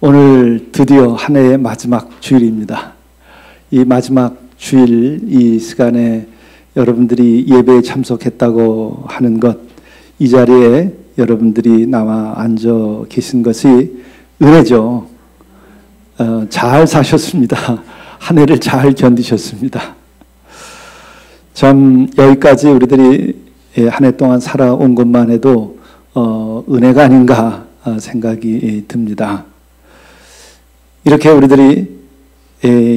오늘 드디어 한 해의 마지막 주일입니다. 이 마지막 주일 이 시간에 여러분들이 예배에 참석했다고 하는 것, 이 자리에 여러분들이 나와 앉아 계신 것이 은혜죠. 잘 사셨습니다. 한 해를 잘 견디셨습니다. 참 여기까지 우리들이 한 해 동안 살아온 것만 해도 은혜가 아닌가 생각이 듭니다. 이렇게 우리들이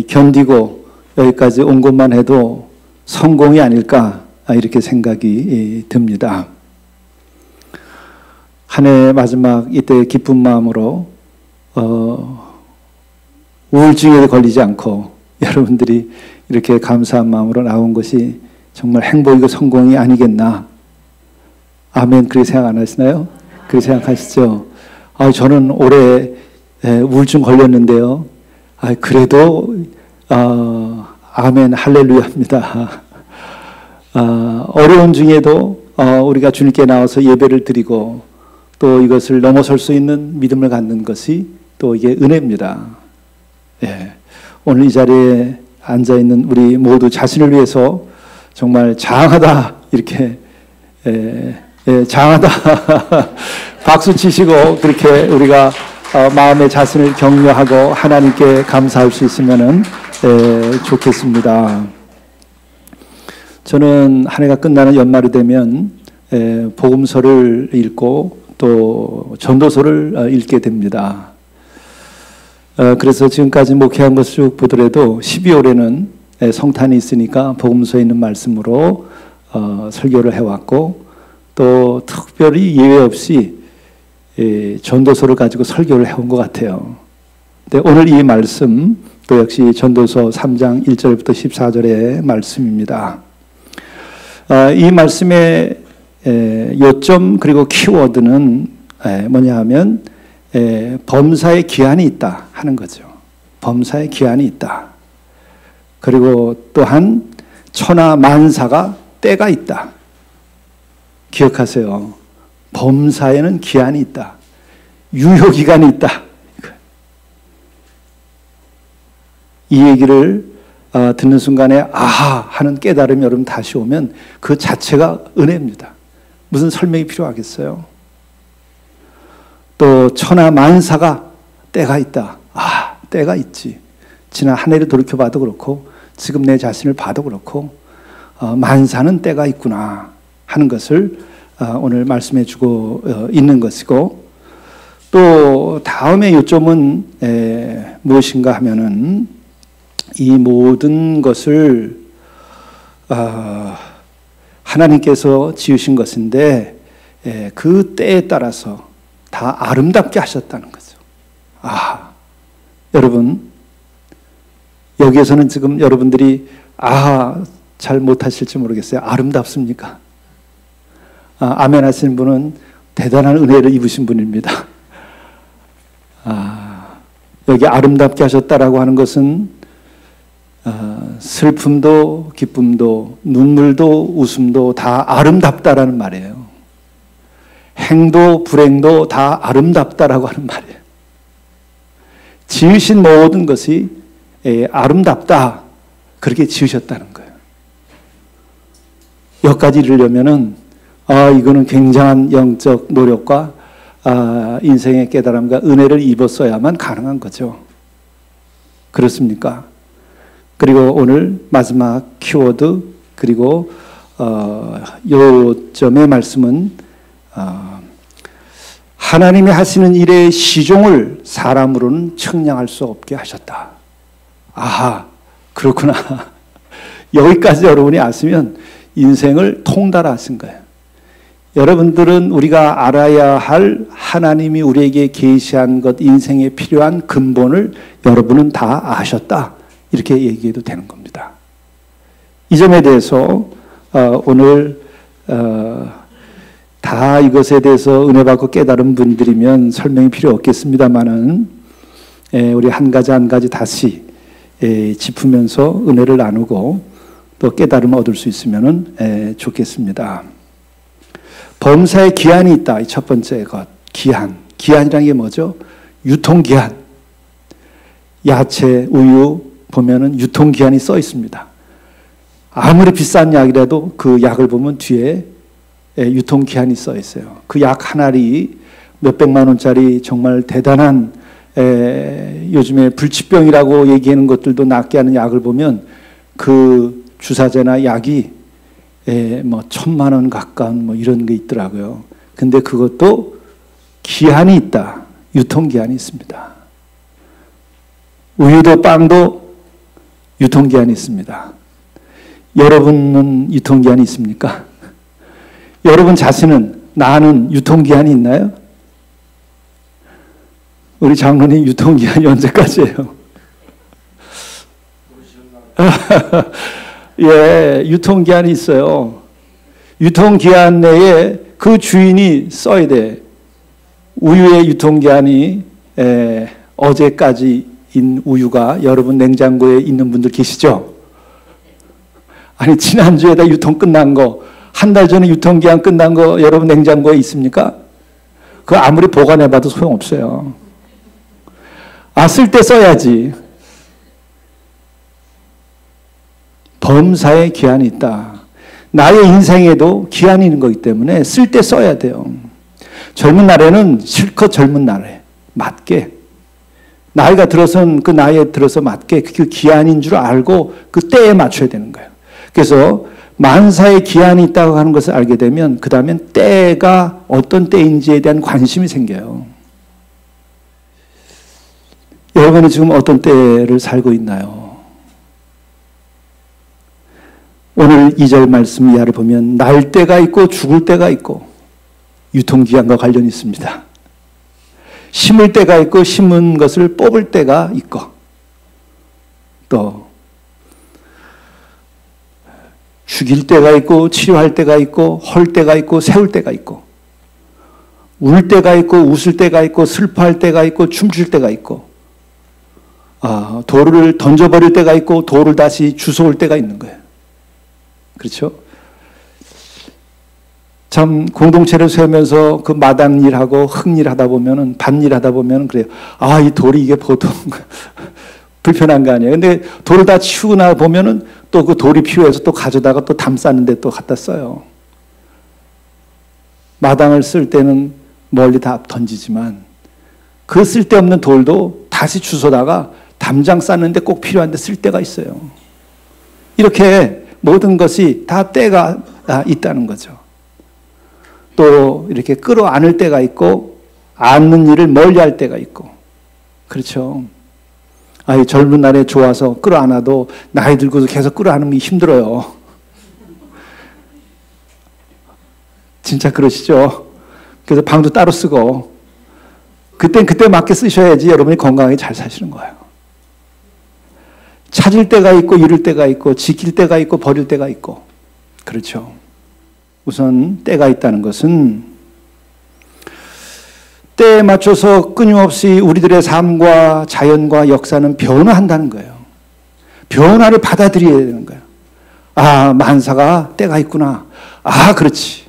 견디고 여기까지 온 것만 해도 성공이 아닐까 이렇게 생각이 듭니다. 한 해 마지막 이때 기쁜 마음으로 우울증에 걸리지 않고 여러분들이 이렇게 감사한 마음으로 나온 것이 정말 행복이고 성공이 아니겠나. 아멘. 그렇게 생각 안 하시나요? 그렇게 생각하시죠? 저는 올해 우울증 걸렸는데요. 그래도 아멘 할렐루야입니다. 어려운 중에도 우리가 주님께 나와서 예배를 드리고 또 이것을 넘어설 수 있는 믿음을 갖는 것이 또 이게 은혜입니다. 오늘 이 자리에 앉아있는 우리 모두 자신을 위해서 정말 장하다 이렇게 장하다 박수 치시고 그렇게 우리가 마음의 자신을 격려하고 하나님께 감사할 수 있으면 좋겠습니다. 저는 한 해가 끝나는 연말이 되면 복음서를 읽고 또 전도서를 읽게 됩니다. 그래서 지금까지 목회한 것을 쭉 보더라도 12월에는 성탄이 있으니까 복음서에 있는 말씀으로 설교를 해왔고 또 특별히 예외 없이 전도서를 가지고 설교를 해온 것 같아요. 근데 오늘 이 말씀 또 역시 전도서 3장 1절부터 14절의 말씀입니다. 이 말씀의 요점 그리고 키워드는 뭐냐 하면 범사의 기한이 있다 하는 거죠. 범사의 기한이 있다. 그리고 또한 천하 만사가 때가 있다. 기억하세요. 범사에는 기한이 있다. 유효기간이 있다. 이 얘기를 듣는 순간에 아하 하는 깨달음이 여러분 다시 오면 그 자체가 은혜입니다. 무슨 설명이 필요하겠어요? 또 천하 만사가 때가 있다. 때가 있지. 지난 한 해를 돌이켜봐도 그렇고 지금 내 자신을 봐도 그렇고 만사는 때가 있구나 하는 것을 오늘 말씀해 주고 있는 것이고 또 다음의 요점은 무엇인가 하면은 이 모든 것을 하나님께서 지으신 것인데 그 때에 따라서 다 아름답게 하셨다는 거죠. 여러분 여기에서는 지금 여러분들이 잘 못하실지 모르겠어요. 아름답습니까? 아멘 하시는 분은 대단한 은혜를 입으신 분입니다. 여기 아름답게 하셨다라고 하는 것은 슬픔도 기쁨도 눈물도 웃음도 다 아름답다라는 말이에요. 행도 불행도 다 아름답다라고 하는 말이에요. 지으신 모든 것이 아름답다 그렇게 지으셨다는 거예요. 여기까지 이르려면은 이거는 굉장한 영적 노력과 인생의 깨달음과 은혜를 입었어야만 가능한 거죠. 그렇습니까? 그리고 오늘 마지막 키워드 그리고 요점의 말씀은 하나님이 하시는 일의 시종을 사람으로는 측량할 수 없게 하셨다. 그렇구나. 여기까지 여러분이 아시면 인생을 통달하신 거예요. 여러분들은 우리가 알아야 할 하나님이 우리에게 계시한 것, 인생에 필요한 근본을 여러분은 다 아셨다. 이렇게 얘기해도 되는 겁니다. 이 점에 대해서 오늘 다 이것에 대해서 은혜 받고 깨달은 분들이면 설명이 필요 없겠습니다만은 우리 한 가지 한 가지 다시 짚으면서 은혜를 나누고 또 깨달음을 얻을 수 있으면 좋겠습니다. 범사에 기한이 있다. 이 첫 번째 것. 기한. 기한이라는 게 뭐죠? 유통기한. 야채, 우유 보면은 유통기한이 써 있습니다. 아무리 비싼 약이라도 그 약을 보면 뒤에 유통기한이 써 있어요. 그 약 한 알이 몇백만 원짜리 정말 대단한 요즘에 불치병이라고 얘기하는 것들도 낫게 하는 약을 보면 그 주사제나 약이 뭐 1,000만 원 가까운 뭐 이런 게 있더라고요. 근데 그것도 기한이 있다. 유통기한이 있습니다. 우유도 빵도 유통기한이 있습니다. 여러분은 유통기한이 있습니까? 여러분 자신은, 나는 유통기한이 있나요? 우리 장로님 유통기한이 언제까지예요? 예, 유통기한이 있어요. 유통기한 내에 그 주인이 써야 돼. 우유의 유통기한이 어제까지인 우유가 여러분 냉장고에 있는 분들 계시죠? 아니, 지난주에다 유통 끝난 거, 한 달 전에 유통기한 끝난 거 여러분 냉장고에 있습니까? 그거 아무리 보관해봐도 소용없어요. 아, 쓸 때 써야지. 범사에 기한이 있다. 나의 인생에도 기한이 있는 거기 때문에 쓸 때 써야 돼요. 젊은 날에는 실컷 젊은 날에 맞게, 나이가 들어선 그 나이에 들어서 맞게 그 기한인 줄 알고 그 때에 맞춰야 되는 거예요. 그래서 만사의 기한이 있다고 하는 것을 알게 되면 그 다음엔 때가 어떤 때인지에 대한 관심이 생겨요. 여러분은 지금 어떤 때를 살고 있나요? 오늘 2절 말씀 이하를 보면 날 때가 있고 죽을 때가 있고 유통기한과 관련이 있습니다. 심을 때가 있고 심은 것을 뽑을 때가 있고 또 죽일 때가 있고 치료할 때가 있고 헐 때가 있고 세울 때가 있고 울 때가 있고 웃을 때가 있고 슬퍼할 때가 있고 춤출 때가 있고 돌을 던져버릴 때가 있고 돌을 다시 주워올 때가 있는 거예요. 그렇죠? 참 공동체를 세우면서 그 마당 일하고 흙일 하다 보면은 밭일 하다 보면은 그래요. 아, 이 돌이 이게 보통 불편한 거 아니에요. 근데 돌을 다 치우고 나 보면은 또 그 돌이 필요해서 또 가져다가 또 담 싸는데 또 갖다 써요. 마당을 쓸 때는 멀리 다 던지지만 그 쓸데없는 돌도 다시 주워다가 담장 쌓는데 꼭 필요한데 쓸 때가 있어요. 이렇게 모든 것이 다 때가 있다는 거죠. 또 이렇게 끌어안을 때가 있고 안는 일을 멀리할 때가 있고 그렇죠. 이 젊은 날에 좋아서 끌어안아도 나이 들고서 계속 끌어안으면 힘들어요. 진짜 그러시죠? 그래서 방도 따로 쓰고 그땐 그때 맞게 쓰셔야지 여러분이 건강하게 잘 사시는 거예요. 찾을 때가 있고 잃을 때가 있고 지킬 때가 있고 버릴 때가 있고 그렇죠. 우선 때가 있다는 것은 때에 맞춰서 끊임없이 우리들의 삶과 자연과 역사는 변화한다는 거예요. 변화를 받아들여야 되는 거예요. 만사가 때가 있구나. 그렇지.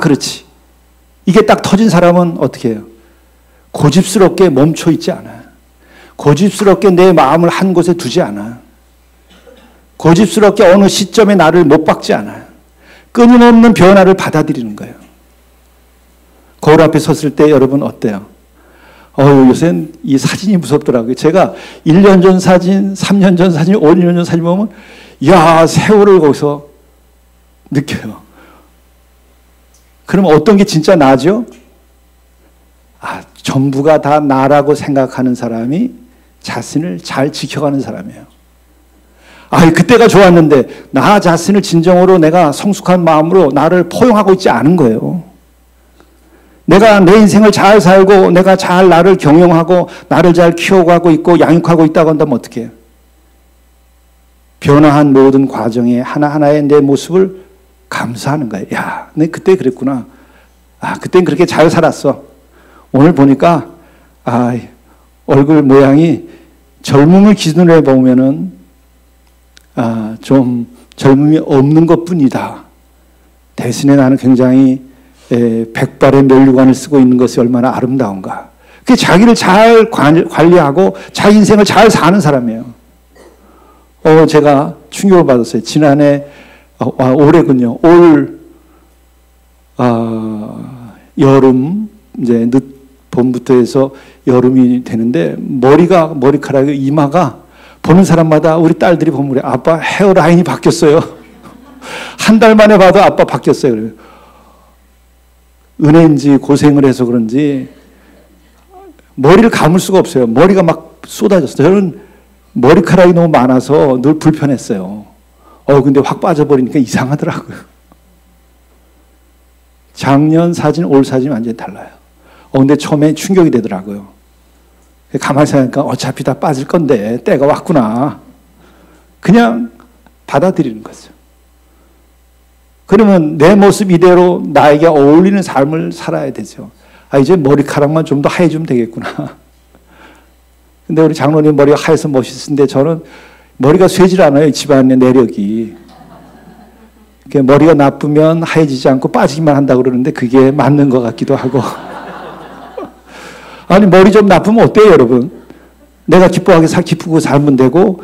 그렇지. 이게 딱 터진 사람은 어떻게 해요? 고집스럽게 멈춰 있지 않아요. 고집스럽게 내 마음을 한 곳에 두지 않아요. 고집스럽게 어느 시점에 나를 못 박지 않아요. 끊임없는 변화를 받아들이는 거예요. 거울 앞에 섰을 때 여러분 어때요? 요새는 이 사진이 무섭더라고요. 제가 1년 전 사진, 3년 전 사진, 5년 전 사진 보면 세월을 거기서 느껴요. 그럼 어떤 게 진짜 나죠? 전부가 다 나라고 생각하는 사람이 자신을 잘 지켜가는 사람이에요. 그때가 좋았는데 나 자신을 진정으로 내가 성숙한 마음으로 나를 포용하고 있지 않은 거예요. 내가 내 인생을 잘 살고 내가 잘 나를 경영하고 나를 잘 키워가고 있고 양육하고 있다고 한다면 어떻게 해요? 변화한 모든 과정에 하나하나의 내 모습을 감사하는 거예요. 내 그때 그랬구나. 그땐 그렇게 잘 살았어. 오늘 보니까 얼굴 모양이 젊음을 기준으로 해보면은 좀 젊음이 없는 것뿐이다. 대신에 나는 굉장히 백발의 면류관을 쓰고 있는 것이 얼마나 아름다운가. 그게 자기를 잘 관리하고 자기 인생을 잘 사는 사람이에요. 제가 충격을 받았어요. 지난해, 올해군요. 올, 여름, 이제 봄부터 해서 여름이 되는데 머리카락이 이마가 보는 사람마다 우리 딸들이 보면 그래. 아빠 헤어라인이 바뀌었어요. 한 달 만에 봐도 아빠 바뀌었어요. 그래요. 은혜인지 고생을 해서 그런지 머리를 감을 수가 없어요. 머리가 막 쏟아졌어요. 저는 머리카락이 너무 많아서 늘 불편했어요. 근데 확 빠져버리니까 이상하더라고요. 작년 사진, 올 사진이 완전히 달라요. 근데 처음에 충격이 되더라고요. 가만히 생각하니까 어차피 다 빠질 건데 때가 왔구나. 그냥 받아들이는 거죠. 그러면 내 모습 이대로 나에게 어울리는 삶을 살아야 되죠. 이제 머리카락만 좀 더 하얘지면 되겠구나. 근데 우리 장로님 머리가 하얘서 멋있는데 저는 머리가 쇠질 않아요. 집안의 내력이. 머리가 나쁘면 하얘지지 않고 빠지기만 한다고 그러는데 그게 맞는 것 같기도 하고. 아니, 머리 좀 나쁘면 어때요, 여러분? 내가 기쁘고 살면 되고,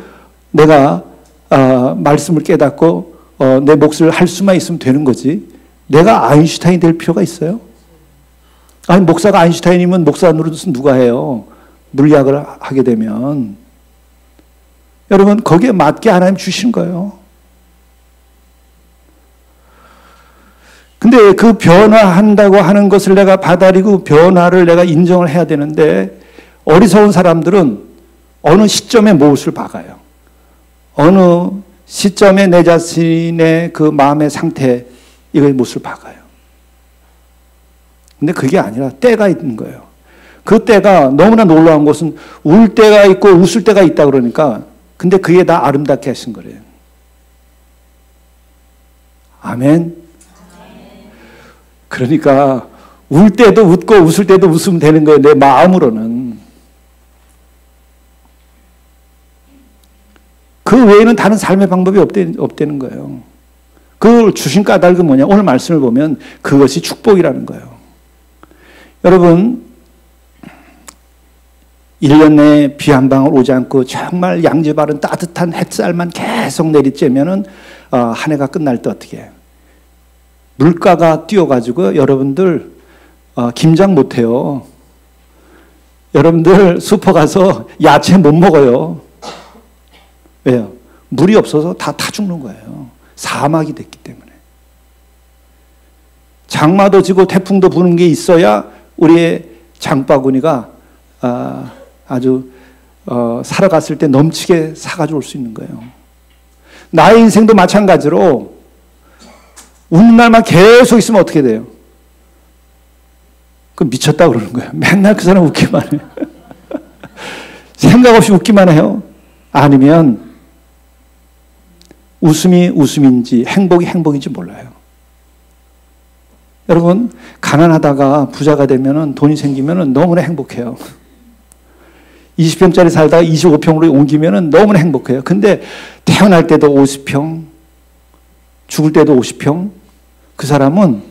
내가, 말씀을 깨닫고, 내 몫을 할 수만 있으면 되는 거지. 내가 아인슈타인이 될 필요가 있어요? 아니, 목사가 아인슈타인이면 목사 노릇은 누가 해요? 물리학을 하게 되면. 여러분, 거기에 맞게 하나님 주신 거예요. 근데 그 변화한다고 하는 것을 내가 받아들이고 변화를 내가 인정을 해야 되는데 어리석은 사람들은 어느 시점에 무엇을 박아요. 어느 시점에 내 자신의 그 마음의 상태, 이거에 무엇을 박아요. 근데 그게 아니라 때가 있는 거예요. 그 때가 너무나 놀라운 것은 울 때가 있고 웃을 때가 있다 그러니까 근데 그게 다 아름답게 하신 거래요. 아멘. 그러니까 울 때도 웃고 웃을 때도 웃으면 되는 거예요. 내 마음으로는. 그 외에는 다른 삶의 방법이 없다는 거예요. 그 주신 까닭은 뭐냐? 오늘 말씀을 보면 그것이 축복이라는 거예요. 여러분, 1년 내에 비 한 방울 오지 않고 정말 양지 바른 따뜻한 햇살만 계속 내리쬐면은 한 해가 끝날 때 어떻게 해요? 물가가 뛰어가지고 여러분들 김장 못해요. 여러분들 슈퍼 가서 야채 못 먹어요. 왜요? 물이 없어서 다 타 죽는 거예요. 사막이 됐기 때문에. 장마도 지고 태풍도 부는 게 있어야 우리의 장바구니가 아주 살아갔을 때 넘치게 사가지고 올 수 있는 거예요. 나의 인생도 마찬가지로 웃는 날만 계속 있으면 어떻게 돼요? 그 미쳤다 그러는 거예요. 맨날 그 사람 웃기만 해요. 생각 없이 웃기만 해요. 아니면 웃음이 웃음인지 행복이 행복인지 몰라요. 여러분, 가난하다가 부자가 되면 돈이 생기면 너무나 행복해요. 20평짜리 살다가 25평으로 옮기면 너무나 행복해요. 근데 태어날 때도 50평, 죽을 때도 50평, 그 사람은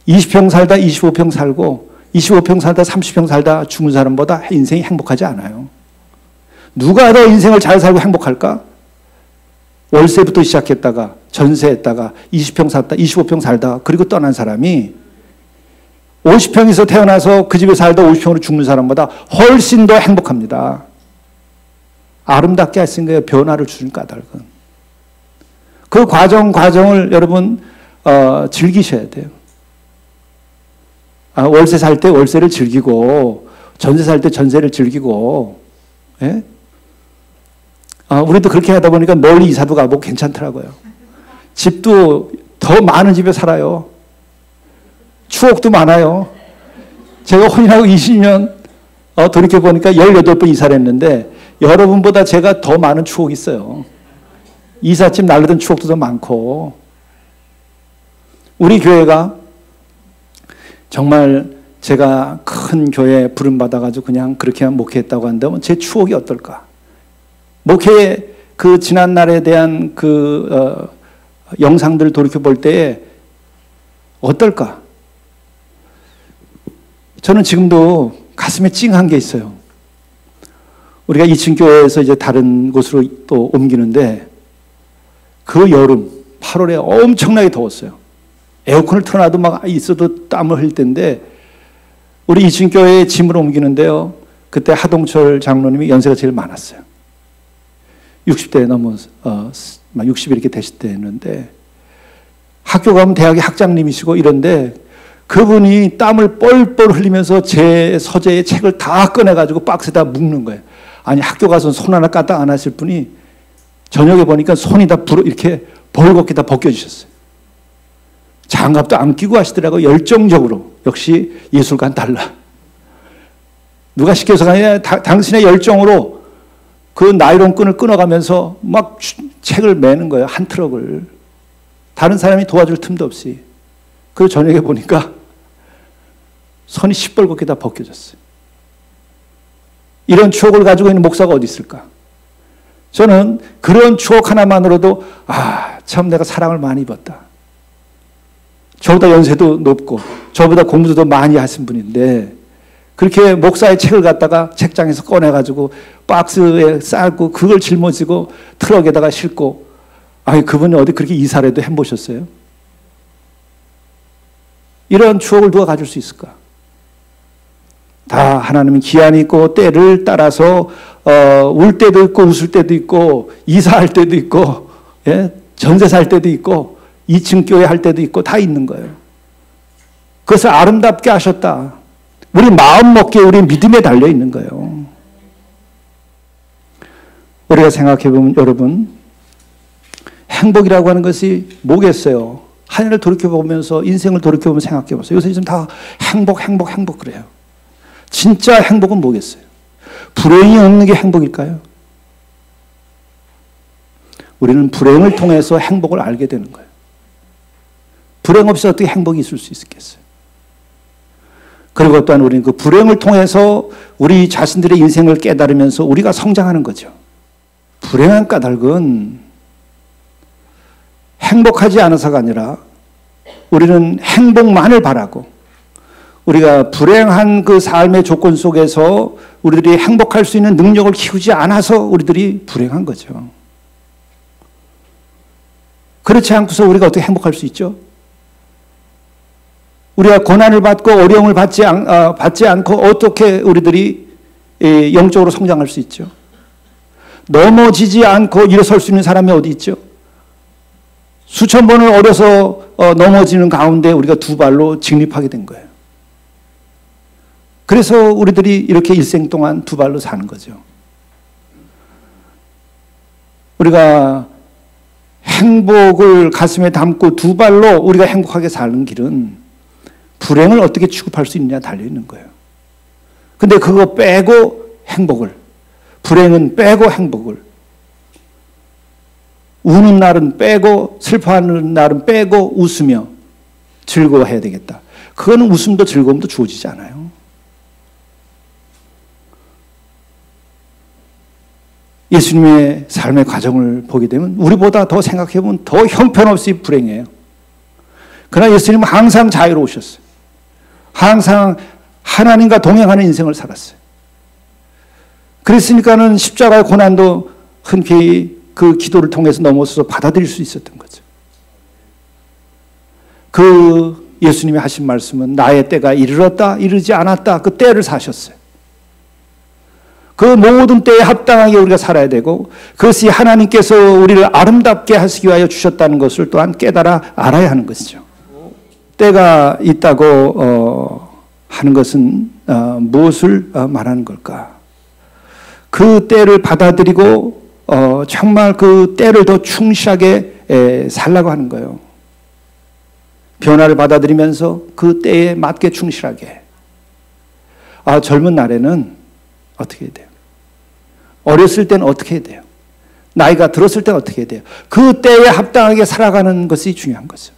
20평 살다 25평 살고 25평 살다 30평 살다 죽은 사람보다 인생이 행복하지 않아요. 누가 더 인생을 잘 살고 행복할까? 월세부터 시작했다가 전세했다가 20평 살다 25평 살다 그리고 떠난 사람이 50평에서 태어나서 그 집에 살다 50평으로 죽는 사람보다 훨씬 더 행복합니다. 아름답게 하신 거예요. 변화를 주신 까닭은. 그 과정을 여러분 즐기셔야 돼요. 월세 살 때 월세를 즐기고 전세 살 때 전세를 즐기고, 예? 우리도 그렇게 하다 보니까 멀리 이사도 가보고 괜찮더라고요. 집도 더 많은 집에 살아요. 추억도 많아요. 제가 혼인하고 20년 돌이켜보니까 18번 이사를 했는데 여러분보다 제가 더 많은 추억이 있어요. 이삿짐 날르던 추억도 더 많고. 우리 교회가 정말 제가 큰 교회에 부름받아가지고 그냥 그렇게 목회했다고 한다면 제 추억이 어떨까? 목회의 그 지난 날에 대한 그 영상들을 돌이켜볼 때에 어떨까? 저는 지금도 가슴에 찡한 게 있어요. 우리가 2층 교회에서 이제 다른 곳으로 또 옮기는데 그 여름 8월에 엄청나게 더웠어요. 에어컨을 틀어놔도 막 있어도 땀을 흘릴 때인데 우리 2층 교회에 짐을 옮기는데요. 그때 하동철 장로님이 연세가 제일 많았어요. 60대 넘어서 60 이렇게 되실 때였는데 학교 가면 대학의 학장님이시고 이런데 그분이 땀을 뻘뻘 흘리면서 제 서재의 책을 다 꺼내가지고 박스에다 묶는 거예요. 아니 학교 가서 손 하나 까딱 안 하실 분이 저녁에 보니까 손이 다 이렇게 벌겋게 다 벗겨지셨어요. 장갑도 안 끼고 하시더라고요. 열정적으로. 역시 예술가는 달라. 누가 시켜서가 아니라 당신의 열정으로 그 나이론 끈을 끊어가면서 막 책을 매는 거예요. 한 트럭을. 다른 사람이 도와줄 틈도 없이. 그리고 저녁에 보니까 손이 시뻘겋게 다 벗겨졌어요. 이런 추억을 가지고 있는 목사가 어디 있을까? 저는 그런 추억 하나만으로도 참 내가 사랑을 많이 입었다. 저보다 연세도 높고 저보다 공부도 더 많이 하신 분인데 그렇게 목사의 책을 갖다가 책장에서 꺼내가지고 박스에 싸고 그걸 짊어지고 트럭에다가 싣고 그분이 어디 그렇게 이사라도 해보셨어요? 이런 추억을 누가 가질 수 있을까? 다 하나님은 기한이 있고 때를 따라서 울 때도 있고 웃을 때도 있고 이사할 때도 있고 전세 살 때도 있고 2층 교회 할 때도 있고 다 있는 거예요. 그것을 아름답게 하셨다. 우리 마음 먹기에 우리 믿음에 달려 있는 거예요. 우리가 생각해 보면 여러분 행복이라고 하는 것이 뭐겠어요? 하늘을 돌이켜보면서 인생을 돌이켜보면 생각해 보세요. 요새 지금 다 행복 그래요. 진짜 행복은 뭐겠어요? 불행이 없는 게 행복일까요? 우리는 불행을 통해서 행복을 알게 되는 거예요. 불행 없이 어떻게 행복이 있을 수 있겠어요? 그리고 또한 우리는 그 불행을 통해서 우리 자신들의 인생을 깨달으면서 우리가 성장하는 거죠. 불행한 까닭은 행복하지 않아서가 아니라 우리는 행복만을 바라고 우리가 불행한 그 삶의 조건 속에서 우리들이 행복할 수 있는 능력을 키우지 않아서 우리들이 불행한 거죠. 그렇지 않고서 우리가 어떻게 행복할 수 있죠? 우리가 고난을 받고 어려움을 받지 않고 어떻게 우리들이 영적으로 성장할 수 있죠? 넘어지지 않고 일어설 수 있는 사람이 어디 있죠? 수천 번을 어려서 넘어지는 가운데 우리가 두 발로 직립하게 된 거예요. 그래서 우리들이 이렇게 일생 동안 두 발로 사는 거죠. 우리가 행복을 가슴에 담고 두 발로 우리가 행복하게 사는 길은 불행을 어떻게 취급할 수 있느냐 달려 있는 거예요. 근데 그거 빼고 행복을, 불행은 빼고 행복을, 우는 날은 빼고 슬퍼하는 날은 빼고 웃으며 즐거워해야 되겠다. 그거는 웃음도 즐거움도 주어지지 않아요. 예수님의 삶의 과정을 보게 되면 우리보다 더 생각해보면 더 형편없이 불행해요. 그러나 예수님은 항상 자유로우셨어요. 항상 하나님과 동행하는 인생을 살았어요. 그랬으니까는 십자가의 고난도 흔쾌히 그 기도를 통해서 넘어서서 받아들일 수 있었던 거죠. 그 예수님이 하신 말씀은 나의 때가 이르렀다, 이르지 않았다, 그 때를 사셨어요. 그 모든 때에 합당하게 우리가 살아야 되고 그것이 하나님께서 우리를 아름답게 하시기 위하여 주셨다는 것을 또한 깨달아 알아야 하는 것이죠. 때가 있다고 하는 것은 무엇을 말하는 걸까? 그 때를 받아들이고 정말 그 때를 더 충실하게 살라고 하는 거예요. 변화를 받아들이면서 그 때에 맞게 충실하게. 젊은 날에는 어떻게 해야 돼요? 어렸을 때는 어떻게 해야 돼요? 나이가 들었을 때는 어떻게 해야 돼요? 그 때에 합당하게 살아가는 것이 중요한 거죠.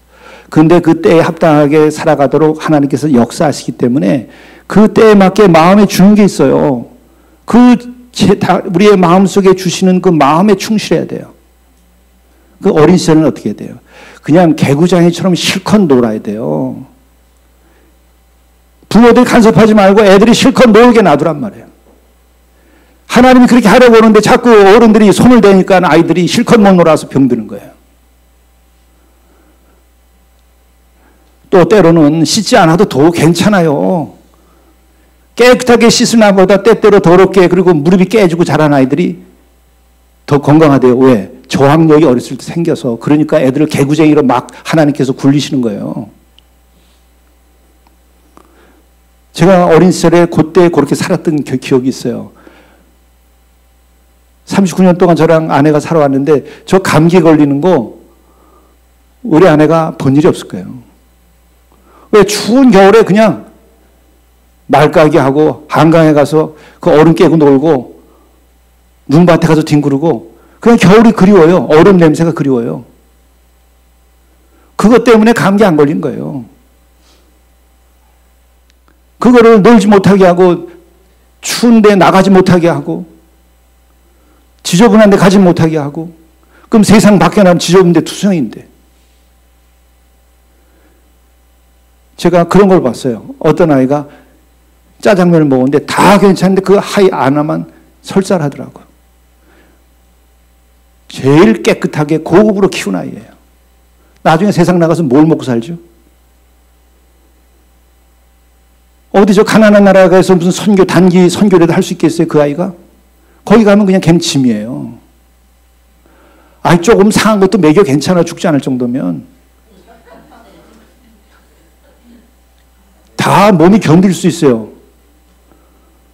그런데 그 때에 합당하게 살아가도록 하나님께서 역사하시기 때문에 그 때에 맞게 마음에 주는 게 있어요. 우리의 마음속에 주시는 그 마음에 충실해야 돼요. 그 어린 시절은 어떻게 해야 돼요? 그냥 개구장이처럼 실컷 놀아야 돼요. 부모들이 간섭하지 말고 애들이 실컷 놀게 놔두란 말이에요. 하나님이 그렇게 하려고 하는데 자꾸 어른들이 손을 대니까 아이들이 실컷 못 놀아서 병드는 거예요. 또 때로는 씻지 않아도 더 괜찮아요. 깨끗하게 씻은 아보다 때때로 더럽게 그리고 무릎이 깨지고 자란 아이들이 더 건강하대요. 왜? 저항력이 어렸을 때 생겨서. 그러니까 애들을 개구쟁이로 막 하나님께서 굴리시는 거예요. 제가 어린 시절에 그때 그렇게 살았던 기억이 있어요. 39년 동안 저랑 아내가 살아왔는데 저 감기 걸리는 거 우리 아내가 본 일이 없을 거예요. 왜? 추운 겨울에 그냥 말까기 하고 한강에 가서 그 얼음 깨고 놀고 눈밭에 가서 뒹구르고 그냥 겨울이 그리워요. 얼음 냄새가 그리워요. 그것 때문에 감기 안 걸린 거예요. 그거를 놀지 못하게 하고 추운데 나가지 못하게 하고 지저분한 데 가지 못하게 하고 그럼 세상 밖에 나면 지저분 데 투성인데 제가 그런 걸 봤어요. 어떤 아이가 짜장면을 먹었는데 다 괜찮은데 그 아이 하나만 설사하더라고요. 제일 깨끗하게 고급으로 키운 아이예요. 나중에 세상 나가서 뭘 먹고 살죠? 어디 저 가난한 나라에 가서 무슨 선교, 단기 선교라도 할 수 있겠어요, 그 아이가? 거기 가면 그냥 갱침이에요. 아이 조금 상한 것도 먹여 괜찮아, 죽지 않을 정도면. 다 몸이 견딜 수 있어요.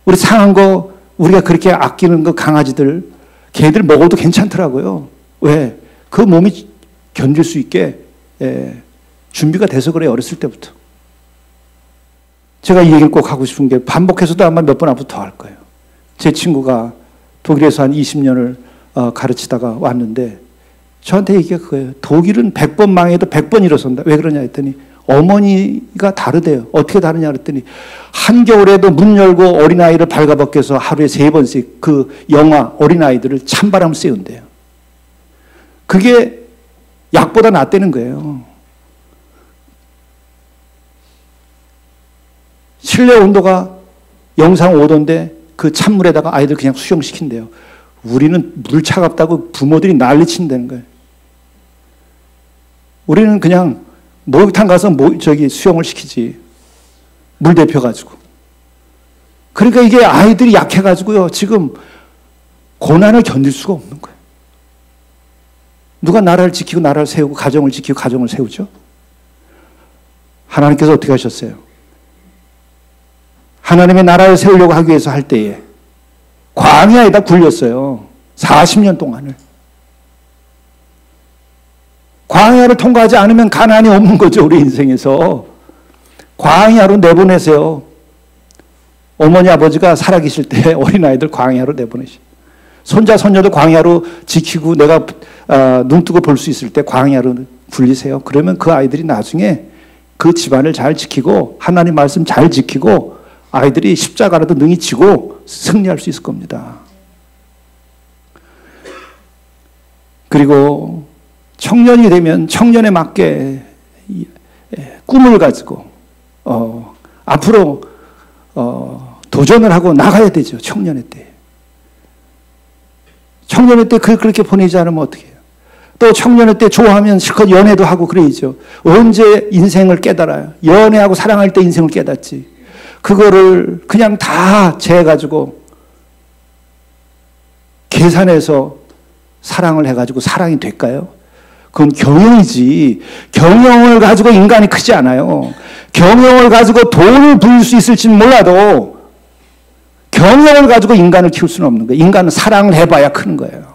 우리 상한 거, 우리가 그렇게 아끼는 거 강아지들, 걔들 먹어도 괜찮더라고요. 왜? 그 몸이 견딜 수 있게 준비가 돼서 그래요, 어렸을 때부터. 제가 이 얘기를 꼭 하고 싶은 게 반복해서도 아마 몇 번 앞으로 더 할 거예요. 제 친구가 독일에서 한 20년을 가르치다가 왔는데 저한테 얘기가 그거예요. 독일은 100번 망해도 100번 일어선다. 왜 그러냐 했더니 어머니가 다르대요. 어떻게 다르냐 그랬더니 한겨울에도 문 열고 어린아이를 발가벗겨서 하루에 3번씩 그 영아 어린아이들을 찬바람 쐬운대요. 그게 약보다 낫다는 거예요. 실내 온도가 영상 5도인데 그 찬물에다가 아이들 그냥 수영시킨대요. 우리는 물 차갑다고 부모들이 난리친다는 거예요. 우리는 그냥 목욕탕 가서 수영을 시키지. 물 데펴가지고. 그러니까 이게 아이들이 약해가지고요. 지금 고난을 견딜 수가 없는 거예요. 누가 나라를 지키고 나라를 세우고 가정을 지키고 가정을 세우죠? 하나님께서 어떻게 하셨어요? 하나님의 나라를 세우려고 하기 위해서 할 때에 광야에다 굴렸어요. 40년 동안을. 광야를 통과하지 않으면 가난이 없는 거죠. 우리 인생에서. 광야로 내보내세요. 어머니 아버지가 살아계실 때 어린아이들 광야로 내보내시. 손자 손녀도 광야로 지키고 내가 눈 뜨고 볼 수 있을 때 광야로 굴리세요. 그러면 그 아이들이 나중에 그 집안을 잘 지키고 하나님 말씀 잘 지키고 아이들이 십자가라도 능히 지고 승리할 수 있을 겁니다. 그리고 청년이 되면 청년에 맞게 꿈을 가지고 앞으로 도전을 하고 나가야 되죠. 청년의 때. 청년의 때 그렇게 보내지 않으면 어떻게 해요? 또 청년의 때 좋아하면 실컷 연애도 하고 그래야죠. 언제 인생을 깨달아요? 연애하고 사랑할 때 인생을 깨닫지. 그거를 그냥 다 재가지고 계산해서 사랑을 해가지고 사랑이 될까요? 그건 경영이지. 경영을 가지고 인간이 크지 않아요. 경영을 가지고 돈을 벌 수 있을지는 몰라도 경영을 가지고 인간을 키울 수는 없는 거예요. 인간은 사랑을 해봐야 크는 거예요.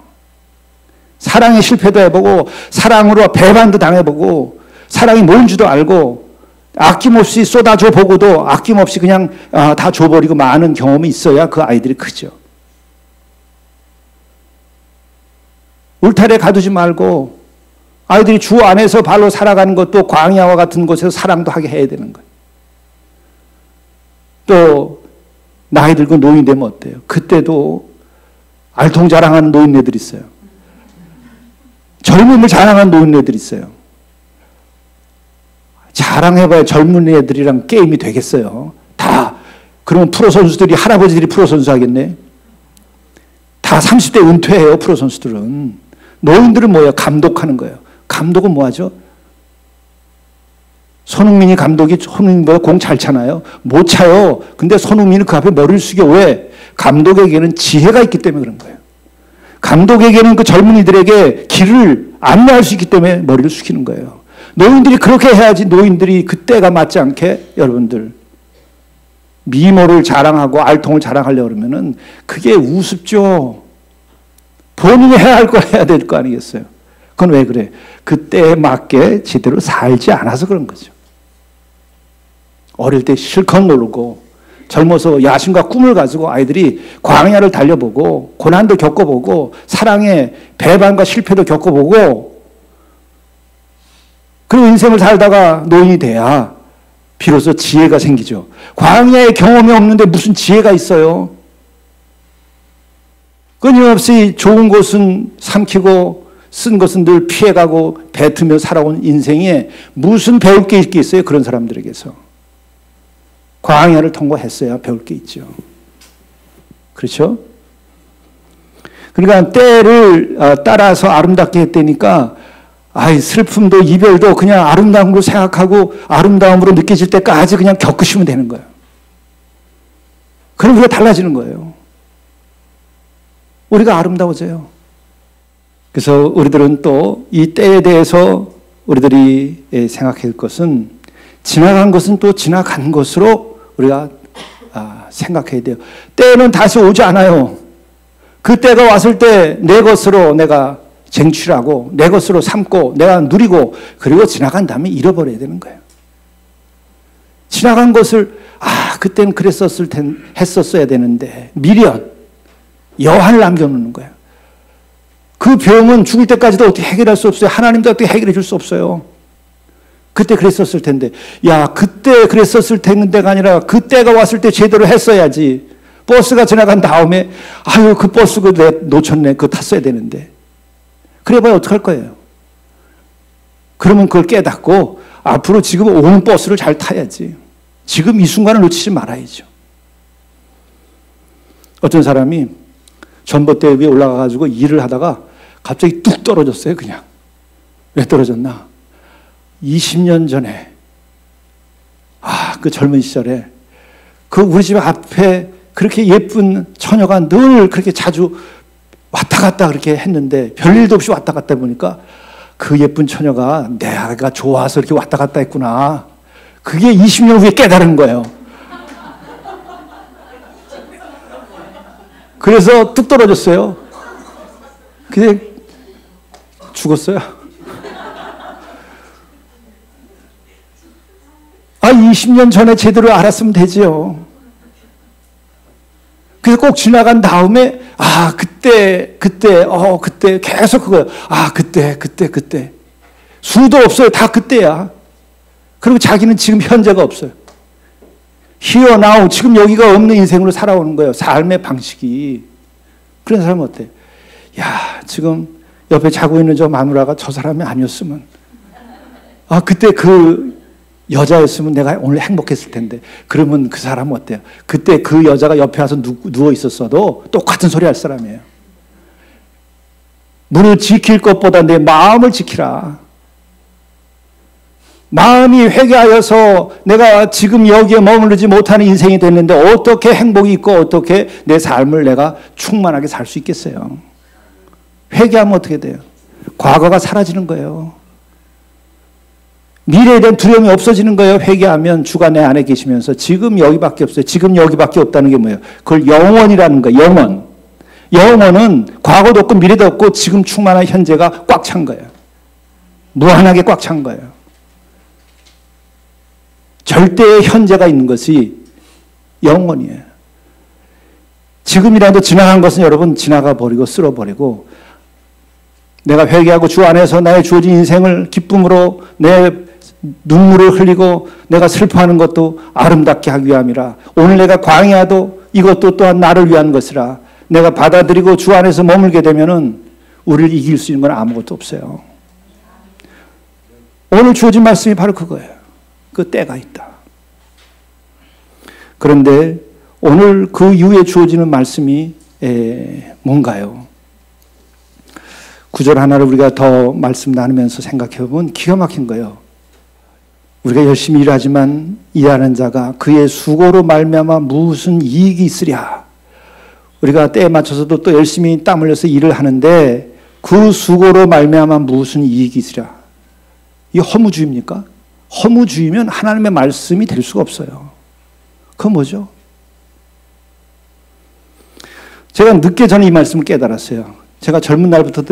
사랑에 실패도 해보고 사랑으로 배반도 당해보고 사랑이 뭔지도 알고 아낌없이 쏟아줘 보고도 아낌없이 그냥 다 줘버리고 많은 경험이 있어야 그 아이들이 크죠. 울타리에 가두지 말고 아이들이 주 안에서 발로 살아가는 것도 광야와 같은 곳에서 사랑도 하게 해야 되는 거예요. 또 나이 들고 노인 되면 어때요? 그때도 알통자랑하는 노인네들 있어요. 젊음을 자랑하는 노인네들 있어요. 자랑해봐야 젊은 애들이랑 게임이 되겠어요. 그러면 프로 선수들이 할아버지들이 프로 선수 하겠네. 다 30대 은퇴해요. 프로 선수들은. 노인들은 뭐예요? 감독하는 거예요. 감독은 뭐 하죠? 손흥민이 감독이 손흥민보다 공 잘 차나요? 못 차요. 근데 손흥민은 그 앞에 머리를 숙여. 왜? 감독에게는 지혜가 있기 때문에 그런 거예요. 감독에게는 그 젊은이들에게 길을 안내할 수 있기 때문에 머리를 숙이는 거예요. 노인들이 그렇게 해야지. 노인들이 그때가 맞지 않게 여러분들 미모를 자랑하고 알통을 자랑하려고 그러면은 그게 우습죠. 본인이 해야 할 거 해야 될 거 아니겠어요? 그건 왜 그래? 그때에 맞게 제대로 살지 않아서 그런 거죠. 어릴 때 실컷 놀고 젊어서 야심과 꿈을 가지고 아이들이 광야를 달려보고 고난도 겪어보고 사랑의 배반과 실패도 겪어보고 그리고 인생을 살다가 노인이 돼야 비로소 지혜가 생기죠. 광야의 경험이 없는데 무슨 지혜가 있어요? 끊임없이 좋은 것은 삼키고 쓴 것은 늘 피해가고 뱉으며 살아온 인생에 무슨 배울 게 있겠어요? 그런 사람들에게서. 광야를 통과했어야 배울 게 있죠. 그렇죠? 그러니까 때를 따라서 아름답게 했다니까 슬픔도 이별도 그냥 아름다움으로 생각하고 아름다움으로 느껴질 때까지 그냥 겪으시면 되는 거예요. 그럼 우리가 달라지는 거예요. 우리가 아름다워져요. 그래서 우리들은 또 이 때에 대해서 우리들이 생각할 것은 지나간 것은 또 지나간 것으로 우리가 생각해야 돼요. 때는 다시 오지 않아요. 그 때가 왔을 때 내 것으로 내가 쟁취하고 내 것으로 삼고 내가 누리고 그리고 지나간 다음에 잃어버려야 되는 거예요. 지나간 것을 그때는 했었어야 되는데 미련, 여한을 남겨놓는 거예요. 그 병은 죽을 때까지도 어떻게 해결할 수 없어요. 하나님도 어떻게 해결해 줄 수 없어요. 그때 그랬었을 텐데. 그때 그랬었을 텐데가 아니라 그때가 왔을 때 제대로 했어야지. 버스가 지나간 다음에 그 버스 내가 놓쳤네. 그거 탔어야 되는데. 그래봐야 어떡할 거예요. 그러면 그걸 깨닫고 앞으로 지금 오는 버스를 잘 타야지. 지금 이 순간을 놓치지 말아야죠. 어떤 사람이 전봇대 위에 올라가가지고 일을 하다가 갑자기 뚝 떨어졌어요, 그냥. 왜 떨어졌나? 20년 전에, 그 젊은 시절에, 우리 집 앞에 그렇게 예쁜 처녀가 늘 그렇게 자주 왔다 갔다 그렇게 했는데, 별일도 없이 왔다 갔다 보니까 그 예쁜 처녀가 내가 좋아서 이렇게 왔다 갔다 했구나. 그게 20년 후에 깨달은 거예요. 그래서 뚝 떨어졌어요. 그냥 죽었어요. 20년 전에 제대로 알았으면 되지요. 그래서 꼭 지나간 다음에 그때 계속 그거예요. 그때 수도 없어요. 다 그때야. 그리고 자기는 지금 현재가 없어요. Here now, 지금 여기가 없는 인생으로 살아오는 거예요. 삶의 방식이. 그런 사람은 어때? 지금 옆에 자고 있는 저 마누라가 저 사람이 아니었으면, 그때 그 여자였으면 내가 오늘 행복했을 텐데. 그러면 그 사람은 어때요? 그때 그 여자가 옆에 와서 누워 있었어도 똑같은 소리 할 사람이에요. 문을 지킬 것보다 내 마음을 지키라. 마음이 회개하여서 내가 지금 여기에 머무르지 못하는 인생이 됐는데 어떻게 행복이 있고 어떻게 내 삶을 내가 충만하게 살 수 있겠어요? 회개하면 어떻게 돼요? 과거가 사라지는 거예요. 미래에 대한 두려움이 없어지는 거예요. 회개하면 주가 내 안에 계시면서 지금 여기밖에 없어요. 지금 여기밖에 없다는 게 뭐예요? 그걸 영원이라는 거예요. 영원. 영원은 과거도 없고 미래도 없고 지금 충만한 현재가 꽉 찬 거예요. 무한하게 꽉 찬 거예요. 절대의 현재가 있는 것이 영원이에요. 지금이라도 지나간 것은 여러분 지나가 버리고 쓸어버리고 내가 회개하고 주 안에서 나의 주어진 인생을 기쁨으로 내 눈물을 흘리고 내가 슬퍼하는 것도 아름답게 하기 위함이라. 오늘 내가 광야도 이것도 또한 나를 위한 것이라. 내가 받아들이고 주 안에서 머물게 되면은 우리를 이길 수 있는 건 아무것도 없어요. 오늘 주어진 말씀이 바로 그거예요. 그 때가 있다. 그런데 오늘 그 이후에 주어지는 말씀이 뭔가요? 구절 하나를 우리가 더 말씀 나누면서 생각해 보면 기가 막힌 거예요. 우리가 열심히 일하지만 일하는 자가 그의 수고로 말미암아 무슨 이익이 있으랴. 우리가 때에 맞춰서도 또 열심히 땀 흘려서 일을 하는데 그 수고로 말미암아 무슨 이익이 있으랴. 이게 허무주의입니까? 허무주의면 하나님의 말씀이 될 수가 없어요. 그건 뭐죠? 제가 늦게 저는 이 말씀을 깨달았어요. 제가 젊은 날부터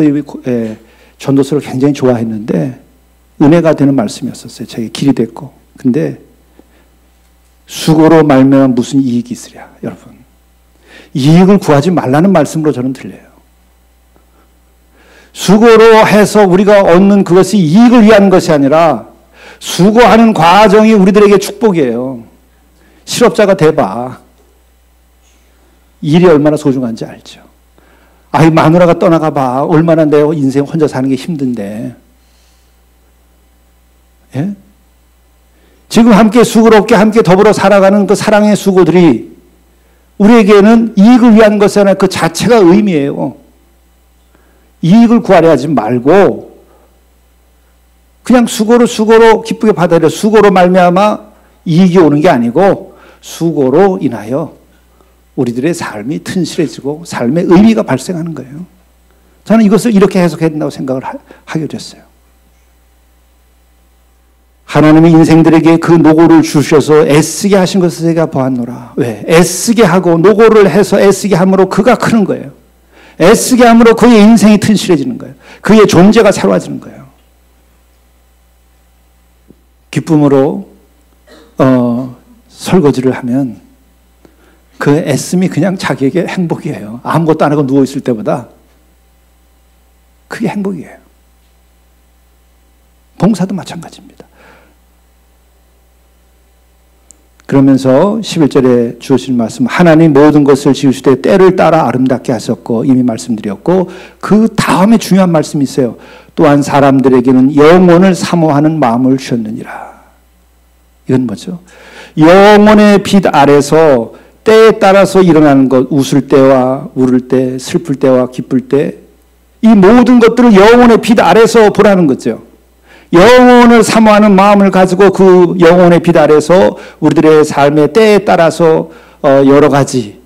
전도서를 굉장히 좋아했는데 은혜가 되는 말씀이었었어요. 제게 길이 됐고. 근데 수고로 말미암아 무슨 이익이 있으랴. 여러분, 이익을 구하지 말라는 말씀으로 저는 들려요. 수고로 해서 우리가 얻는 그것이 이익을 위한 것이 아니라 수고하는 과정이 우리들에게 축복이에요. 실업자가 돼봐. 일이 얼마나 소중한지 알죠. 아이 마누라가 떠나가 봐. 얼마나 내 인생 혼자 사는 게 힘든데. 예? 지금 함께 수고롭게 함께 더불어 살아가는 그 사랑의 수고들이 우리에게는 이익을 위한 것이 아니라 그 자체가 의미예요. 이익을 구하려 하지 말고 그냥 수고로 기쁘게 받아들여. 수고로 말미암아 이익이 오는 게 아니고 수고로 인하여 우리들의 삶이 튼실해지고 삶의 의미가 발생하는 거예요. 저는 이것을 이렇게 해석해야 된다고 생각을 하게 됐어요. 하나님의 인생들에게 그 노고를 주셔서 애쓰게 하신 것을 제가 보았노라. 왜? 애쓰게 하고 노고를 해서 애쓰게 함으로 그가 크는 거예요. 애쓰게 함으로 그의 인생이 튼실해지는 거예요. 그의 존재가 새로워지는 거예요. 기쁨으로 설거지를 하면 그 애씀이 그냥 자기에게 행복이에요. 아무것도 안 하고 누워있을 때보다 그게 행복이에요. 봉사도 마찬가지입니다. 그러면서 11절에 주어진 말씀, 하나님 모든 것을 지으시되 때를 따라 아름답게 하셨고, 이미 말씀드렸고, 그 다음에 중요한 말씀이 있어요. 또한 사람들에게는 영혼을 사모하는 마음을 주셨느니라. 이건 뭐죠? 영혼의 빛 아래서 때에 따라서 일어나는 것, 웃을 때와 울을 때, 슬플 때와 기쁠 때, 이 모든 것들을 영혼의 빛 아래서 보라는 거죠. 영혼을 사모하는 마음을 가지고 그 영혼의 빛 아래서 우리들의 삶의 때에 따라서 여러 가지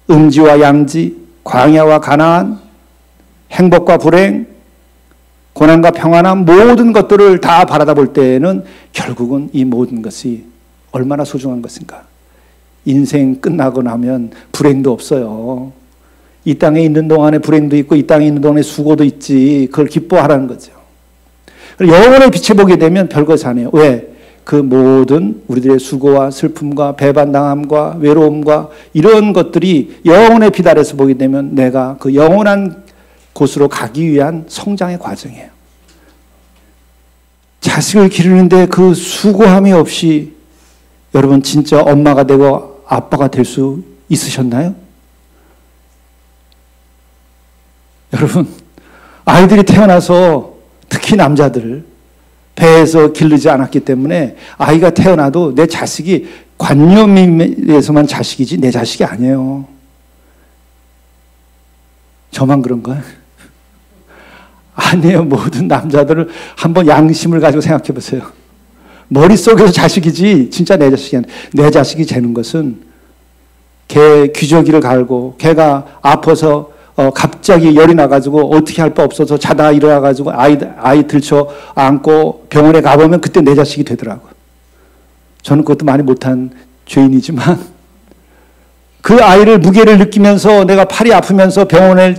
음지와 양지, 광야와 가나안, 행복과 불행, 고난과 평안함, 모든 것들을 다 바라다 볼 때에는 결국은 이 모든 것이 얼마나 소중한 것인가. 인생 끝나고 나면 불행도 없어요. 이 땅에 있는 동안에 불행도 있고 이 땅에 있는 동안에 수고도 있지. 그걸 기뻐하라는 거죠. 영혼의 빛에 보게 되면 별것이 아니에요. 왜? 그 모든 우리들의 수고와 슬픔과 배반당함과 외로움과 이런 것들이 영혼의 빛 아래서 보게 되면 내가 그 영원한 곳으로 가기 위한 성장의 과정이에요. 자식을 기르는데 그 수고함이 없이 여러분 진짜 엄마가 되고 아빠가 될 수 있으셨나요? 여러분, 아이들이 태어나서 특히 남자들 배에서 기르지 않았기 때문에 아이가 태어나도 내 자식이 관념에서만 자식이지 내 자식이 아니에요. 저만 그런가요? 아니에요. 모든 남자들을 한번 양심을 가지고 생각해 보세요. 머릿속에서 자식이지 진짜 내 자식이 아니에요. 내 자식이 되는 것은 걔 귀저귀를 갈고 걔가 아파서 갑자기 열이 나가지고 어떻게 할 바 없어서 자다 일어나가지고 아이 들쳐 안고 병원에 가보면 그때 내 자식이 되더라고요. 저는 그것도 많이 못한 죄인이지만 그 아이를 무게를 느끼면서 내가 팔이 아프면서 병원에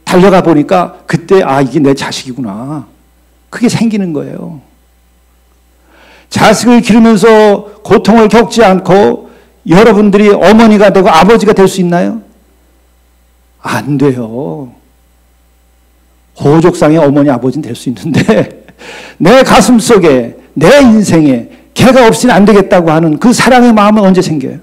달려가 보니까 그때 이게 내 자식이구나. 그게 생기는 거예요. 자식을 기르면서 고통을 겪지 않고 여러분들이 어머니가 되고 아버지가 될 수 있나요? 안 돼요. 호족상의 어머니 아버지는 될 수 있는데 내 가슴 속에 내 인생에 걔가 없이는 안 되겠다고 하는 그 사랑의 마음은 언제 생겨요?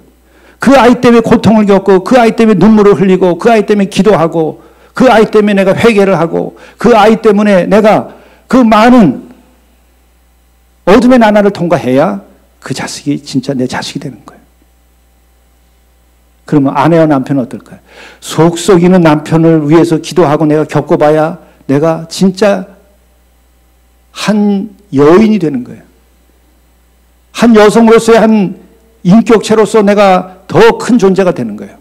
그 아이 때문에 고통을 겪고 그 아이 때문에 눈물을 흘리고 그 아이 때문에 기도하고 그 아이 때문에 내가 회개를 하고 그 아이 때문에 내가 그 많은 어둠의 나날을 통과해야 그 자식이 진짜 내 자식이 되는 거예요. 그러면 아내와 남편은 어떨까요? 속 썩이는 남편을 위해서 기도하고 내가 겪어봐야 내가 진짜 한 여인이 되는 거예요. 한 여성으로서의 한 인격체로서 내가 더 큰 존재가 되는 거예요.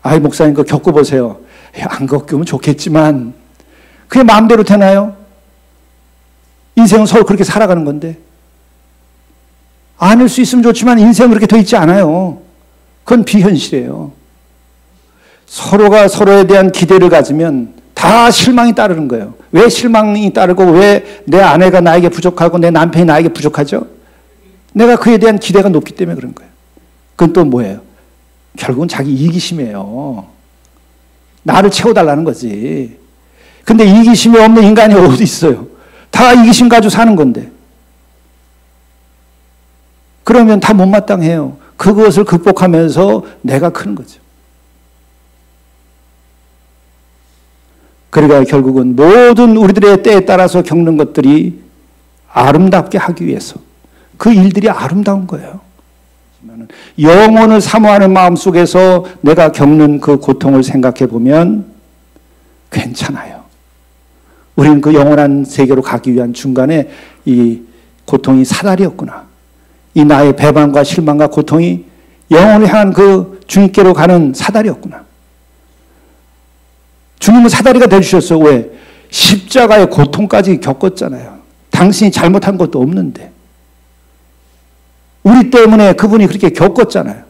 아이, 목사님 그거 겪어보세요. 안 겪으면 좋겠지만 그게 마음대로 되나요? 인생은 서로 그렇게 살아가는 건데. 아닐 수 있으면 좋지만 인생은 그렇게 돼 있지 않아요. 그건 비현실이에요. 서로가 서로에 대한 기대를 가지면 다 실망이 따르는 거예요. 왜 실망이 따르고 왜 내 아내가 나에게 부족하고 내 남편이 나에게 부족하죠? 내가 그에 대한 기대가 높기 때문에 그런 거예요. 그건 또 뭐예요? 결국은 자기 이기심이에요. 나를 채워달라는 거지. 근데 이기심이 없는 인간이 어디 있어요? 다 이기심 가지고 사는 건데. 그러면 다 못마땅해요. 그것을 극복하면서 내가 크는 거죠. 그러니까 결국은 모든 우리들의 때에 따라서 겪는 것들이 아름답게 하기 위해서 그 일들이 아름다운 거예요. 영혼을 사모하는 마음 속에서 내가 겪는 그 고통을 생각해 보면 괜찮아요. 우리는 그 영원한 세계로 가기 위한 중간에 이 고통이 사다리였구나. 이 나의 배반과 실망과 고통이 영혼을 향한 그 주님께로 가는 사다리였구나. 주님은 사다리가 되주셨어. 왜? 십자가의 고통까지 겪었잖아요. 당신이 잘못한 것도 없는데. 우리 때문에 그분이 그렇게 겪었잖아요.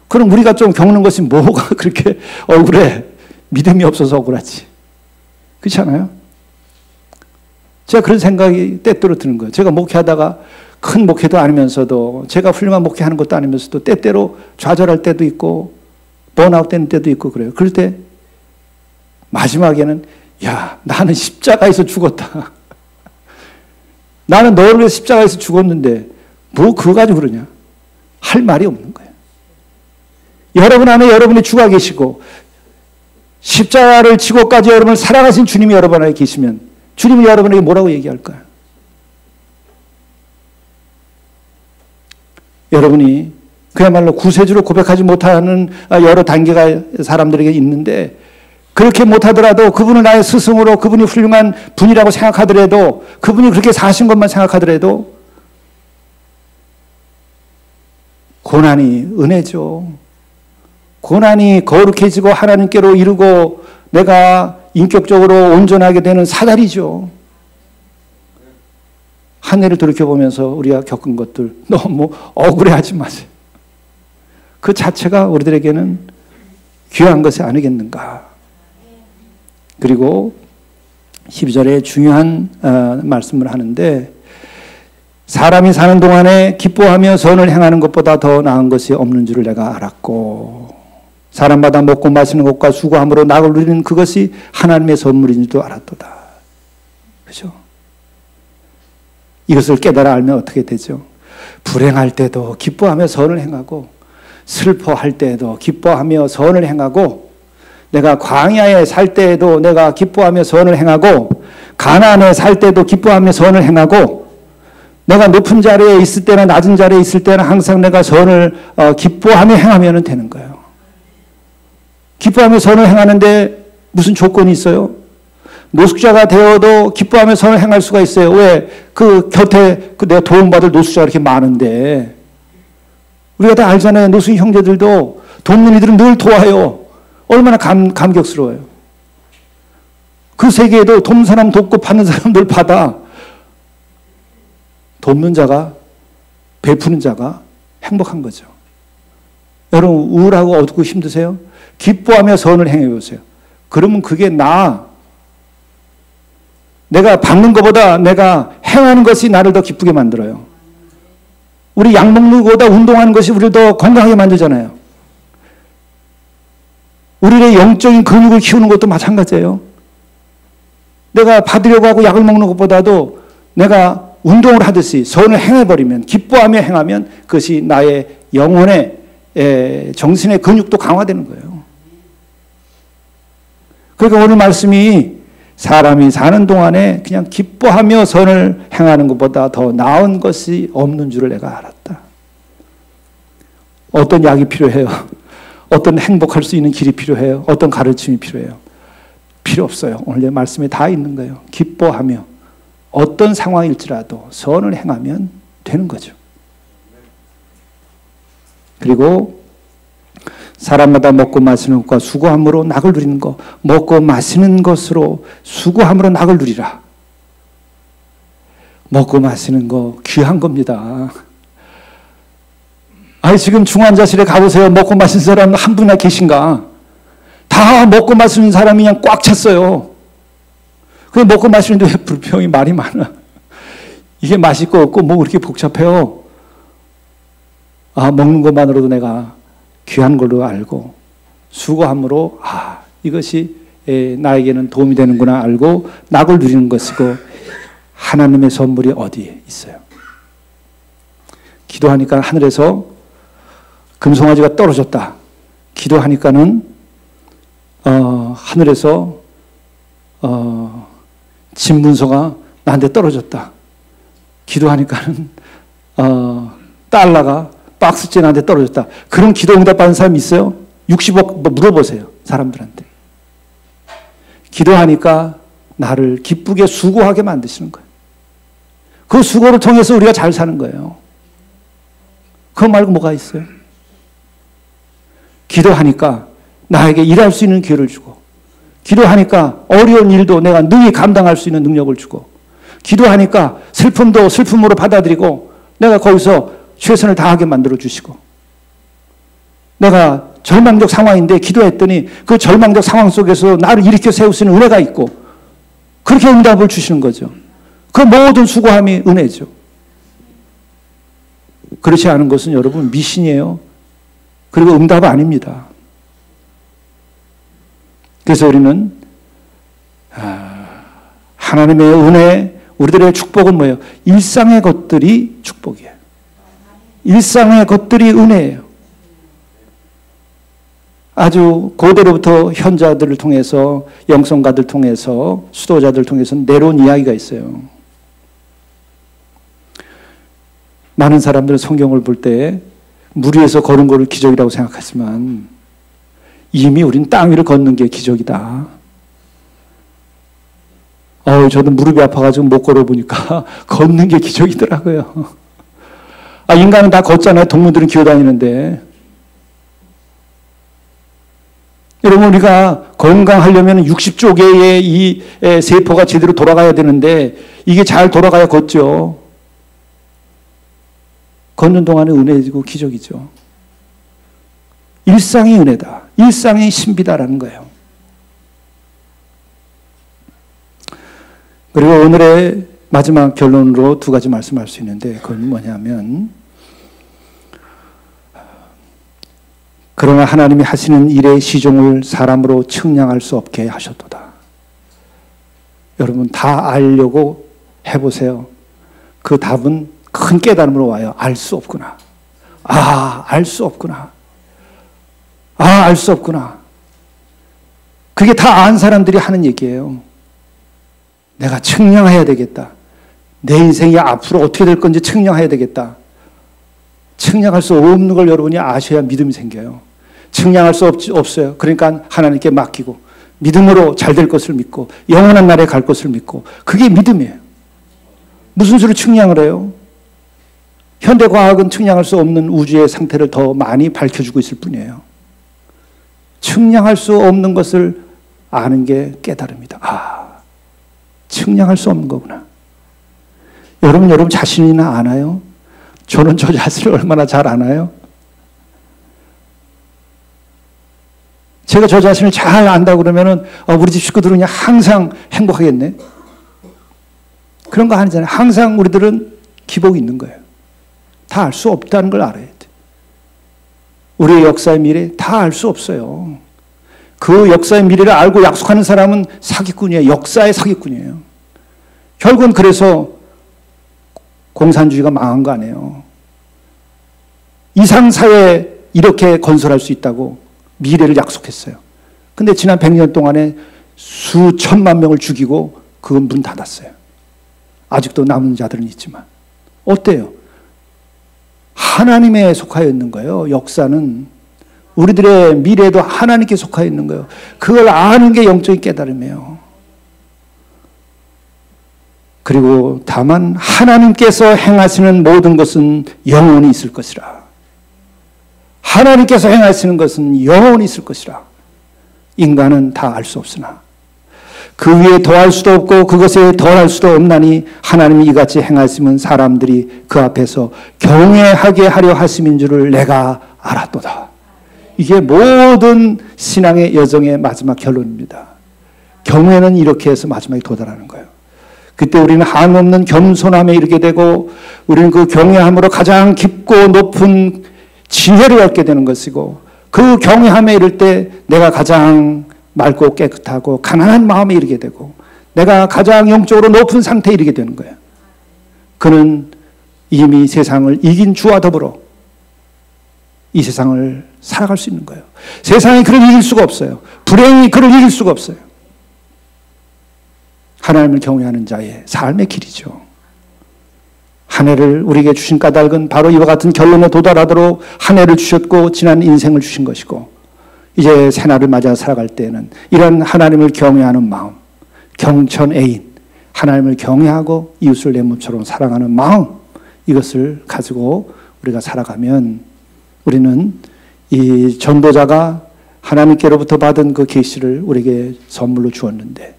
그럼 우리가 좀 겪는 것이 뭐가 그렇게 억울해? 믿음이 없어서 억울하지. 그렇지 않아요? 제가 그런 생각이 때때로 드는 거예요. 제가 목회하다가 큰 목회도 아니면서도 제가 훌륭한 목회하는 것도 아니면서도 때때로 좌절할 때도 있고 번아웃 되는 때도 있고 그래요. 그럴 때 마지막에는 야, 나는 십자가에서 죽었다. 나는 너를 위해 십자가에서 죽었는데 뭐 그거 가지고 그러냐? 할 말이 없는 거예요. 여러분 안에 여러분이 주가 계시고 십자가를 지고까지 여러분을 사랑하신 주님이 여러분 안에 계시면 주님이 여러분에게 뭐라고 얘기할까요? 여러분이 그야말로 구세주로 고백하지 못하는 여러 단계가 사람들에게 있는데 그렇게 못하더라도 그분을 나의 스승으로 그분이 훌륭한 분이라고 생각하더라도 그분이 그렇게 사신 것만 생각하더라도 고난이 은혜죠. 고난이 거룩해지고 하나님께로 이루고 내가 인격적으로 온전하게 되는 사다리죠. 한 해를 돌이켜보면서 우리가 겪은 것들 너무 억울해하지 마세요. 그 자체가 우리들에게는 귀한 것이 아니겠는가. 그리고 12절에 중요한 말씀을 하는데 사람이 사는 동안에 기뻐하며 선을 행하는 것보다 더 나은 것이 없는 줄을 내가 알았고 사람마다 먹고 마시는 것과 수고함으로 낙을 누리는 그것이 하나님의 선물인 줄도 알았도다. 그렇죠? 이것을 깨달아 알면 어떻게 되죠? 불행할 때도 기뻐하며 선을 행하고 슬퍼할 때에도 기뻐하며 선을 행하고 내가 광야에 살 때에도 내가 기뻐하며 선을 행하고 가나안에 살 때도 기뻐하며 선을 행하고 내가 높은 자리에 있을 때나 낮은 자리에 있을 때는 항상 내가 선을 기뻐하며 행하면 되는 거예요. 기뻐하며 선을 행하는데 무슨 조건이 있어요? 노숙자가 되어도 기뻐하며 선을 행할 수가 있어요. 왜? 그 곁에 내가 도움받을 노숙자가 이렇게 많은데 우리가 다 알잖아요. 노숙인 형제들도 돕는 이들은 늘 도와요. 얼마나 감격스러워요. 그 세계에도 돕는 사람 돕고 받는 사람들 받아. 돕는 자가 베푸는 자가 행복한 거죠. 여러분 우울하고 어둡고 힘드세요? 기뻐하며 선을 행해 보세요. 그러면 그게 내가 받는 것보다 내가 행하는 것이 나를 더 기쁘게 만들어요. 우리 약 먹는 것보다 운동하는 것이 우리를 더 건강하게 만들잖아요. 우리의 영적인 근육을 키우는 것도 마찬가지예요. 내가 받으려고 하고 약을 먹는 것보다도 내가 운동을 하듯이 선을 행해버리면 기뻐하며 행하면 그것이 나의 영혼의 정신의 근육도 강화되는 거예요. 그러니까 오늘 말씀이 사람이 사는 동안에 그냥 기뻐하며 선을 행하는 것보다 더 나은 것이 없는 줄을 내가 알았다. 어떤 약이 필요해요? 어떤 행복할 수 있는 길이 필요해요? 어떤 가르침이 필요해요? 필요 없어요. 오늘 말씀에 다 있는 거예요. 기뻐하며 어떤 상황일지라도 선을 행하면 되는 거죠. 그리고 사람마다 먹고 마시는 것과 수고함으로 낙을 누리는 것, 먹고 마시는 것으로 수고함으로 낙을 누리라. 먹고 마시는 거 귀한 겁니다. 아니 지금 중환자실에 가보세요. 먹고 마신 사람 한 분이나 계신가? 다 먹고 마시는 사람이 그냥 꽉 찼어요. 그 먹고 마시는데 왜 불평이 말이 많아? 이게 맛있고 없고 뭐 그렇게 복잡해요? 아, 먹는 것만으로도 내가 귀한 걸로 알고 수고함으로 이것이 나에게는 도움이 되는구나 알고 낙을 누리는 것이고 하나님의 선물이 어디에 있어요? 기도하니까 하늘에서 금송아지가 떨어졌다. 기도하니까는 하늘에서 진문서가 나한테 떨어졌다. 기도하니까는 달러가 박스째 나한테 떨어졌다. 그런 기도 응답받는 사람이 있어요? 60억 물어보세요. 사람들한테. 기도하니까 나를 기쁘게 수고하게 만드시는 거예요. 그 수고를 통해서 우리가 잘 사는 거예요. 그거 말고 뭐가 있어요? 기도하니까 나에게 일할 수 있는 기회를 주고, 기도하니까 어려운 일도 내가 능히 감당할 수 있는 능력을 주고, 기도하니까 슬픔도 슬픔으로 받아들이고 내가 거기서 최선을 다하게 만들어 주시고, 내가 절망적 상황인데 기도했더니 그 절망적 상황 속에서 나를 일으켜 세울 수 있는 은혜가 있고 그렇게 응답을 주시는 거죠. 그 모든 수고함이 은혜죠. 그렇지 않은 것은 여러분 미신이에요. 그리고 응답 아닙니다. 그래서 우리는 하나님의 은혜, 우리들의 축복은 뭐예요? 일상의 것들이 축복이에요. 일상의 것들이 은혜예요. 아주 고대로부터 현자들을 통해서, 영성가들 통해서, 수도자들 통해서 내려온 이야기가 있어요. 많은 사람들은 성경을 볼 때 물 위에서 걸은 것을 기적이라고 생각하지만 이미 우린 땅 위를 걷는 게 기적이다. 저도 무릎이 아파가지고 못 걸어보니까 걷는 게 기적이더라고요. 인간은 다 걷잖아요. 동물들은 기어다니는데. 여러분, 우리가 건강하려면 60조 개의 이 세포가 제대로 돌아가야 되는데 이게 잘 돌아가야 걷죠. 걷는 동안에 은혜이고 기적이죠. 일상이 은혜다. 일상이 신비다라는 거예요. 그리고 오늘의 마지막 결론으로 두 가지 말씀할 수 있는데 그건 뭐냐면, 그러나 하나님이 하시는 일의 시종을 사람으로 측량할 수 없게 하셨도다. 여러분 다 알려고 해보세요. 그 답은 큰 깨달음으로 와요. 알 수 없구나. 알 수 없구나. 알 수 없구나. 그게 다 안 사람들이 하는 얘기예요. 내가 측량해야 되겠다. 내 인생이 앞으로 어떻게 될 건지 측량해야 되겠다. 측량할 수 없는 걸 여러분이 아셔야 믿음이 생겨요. 측량할 수 없어요. 그러니까 하나님께 맡기고 믿음으로 잘 될 것을 믿고 영원한 날에 갈 것을 믿고, 그게 믿음이에요. 무슨 수로 측량을 해요? 현대과학은 측량할 수 없는 우주의 상태를 더 많이 밝혀주고 있을 뿐이에요. 측량할 수 없는 것을 아는 게 깨달음이다. 측량할 수 없는 거구나. 여러분 자신이나 아나요? 저는 저 자신을 얼마나 잘 아나요? 제가 저 자신을 잘 안다고 그러면은 우리 집 식구들은 그냥 항상 행복하겠네. 그런 거 아니잖아요. 항상 우리들은 기복이 있는 거예요. 다 알 수 없다는 걸 알아야 돼. 우리의 역사의 미래 다 알 수 없어요. 그 역사의 미래를 알고 약속하는 사람은 사기꾼이에요. 역사의 사기꾼이에요. 결국은 그래서 공산주의가 망한 거 아니에요. 이상사회 이렇게 건설할 수 있다고 미래를 약속했어요. 근데 지난 100년 동안에 수천만 명을 죽이고 그건 문 닫았어요. 아직도 남은 자들은 있지만. 어때요? 하나님에 속하여 있는 거예요. 역사는 우리들의 미래도 하나님께 속하여 있는 거예요. 그걸 아는 게 영적인 깨달음이에요. 그리고 다만 하나님께서 행하시는 모든 것은 영원히 있을 것이라. 하나님께서 행하시는 것은 영원히 있을 것이라. 인간은 다 알 수 없으나 그 위에 더할 수도 없고 그것에 덜할 수도 없나니 하나님이 이같이 행하시면 사람들이 그 앞에서 경외하게 하려 하심인 줄을 내가 알았도다. 이게 모든 신앙의 여정의 마지막 결론입니다. 경외는 이렇게 해서 마지막에 도달하는 거예요. 그때 우리는 한없는 겸손함에 이르게 되고 우리는 그 경외함으로 가장 깊고 높은 지혜를 얻게 되는 것이고 그 경외함에 이를 때 내가 가장 맑고 깨끗하고 가난한 마음에 이르게 되고 내가 가장 영적으로 높은 상태에 이르게 되는 거예요. 그는 이미 세상을 이긴 주와 더불어 이 세상을 살아갈 수 있는 거예요. 세상이 그를 이길 수가 없어요. 불행이 그를 이길 수가 없어요. 하나님을 경외하는 자의 삶의 길이죠. 한 해를 우리에게 주신 까닭은 바로 이와 같은 결론에 도달하도록 한 해를 주셨고 지난 인생을 주신 것이고 이제 새날을 맞아 살아갈 때에는 이런 하나님을 경외하는 마음, 경천애인, 하나님을 경외하고 이웃을 내 몸처럼 사랑하는 마음, 이것을 가지고 우리가 살아가면 우리는 이 전도자가 하나님께로부터 받은 그 계시를 우리에게 선물로 주었는데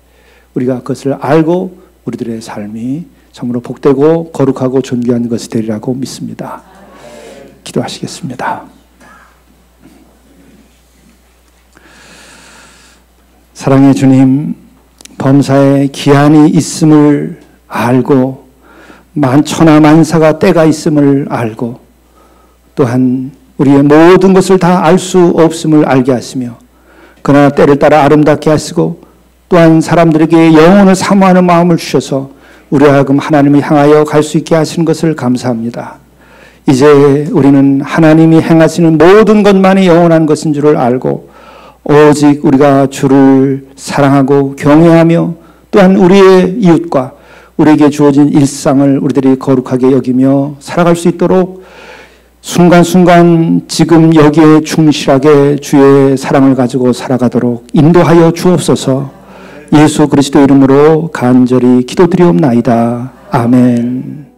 우리가 그것을 알고 우리들의 삶이 참으로 복되고 거룩하고 존귀한 것이 되리라고 믿습니다. 기도하시겠습니다. 사랑의 주님, 범사에 기한이 있음을 알고 만천하 만사가 때가 있음을 알고 또한 우리의 모든 것을 다 알 수 없음을 알게 하시며 그러나 때를 따라 아름답게 하시고 또한 사람들에게 영혼을 사모하는 마음을 주셔서 우리와 하여금 하나님을 향하여 갈 수 있게 하시는 것을 감사합니다. 이제 우리는 하나님이 행하시는 모든 것만이 영원한 것인 줄을 알고 오직 우리가 주를 사랑하고 경외하며 또한 우리의 이웃과 우리에게 주어진 일상을 우리들이 거룩하게 여기며 살아갈 수 있도록 순간순간 지금 여기에 충실하게 주의 사랑을 가지고 살아가도록 인도하여 주옵소서. 예수 그리스도 이름으로 간절히 기도드리옵나이다. 아멘.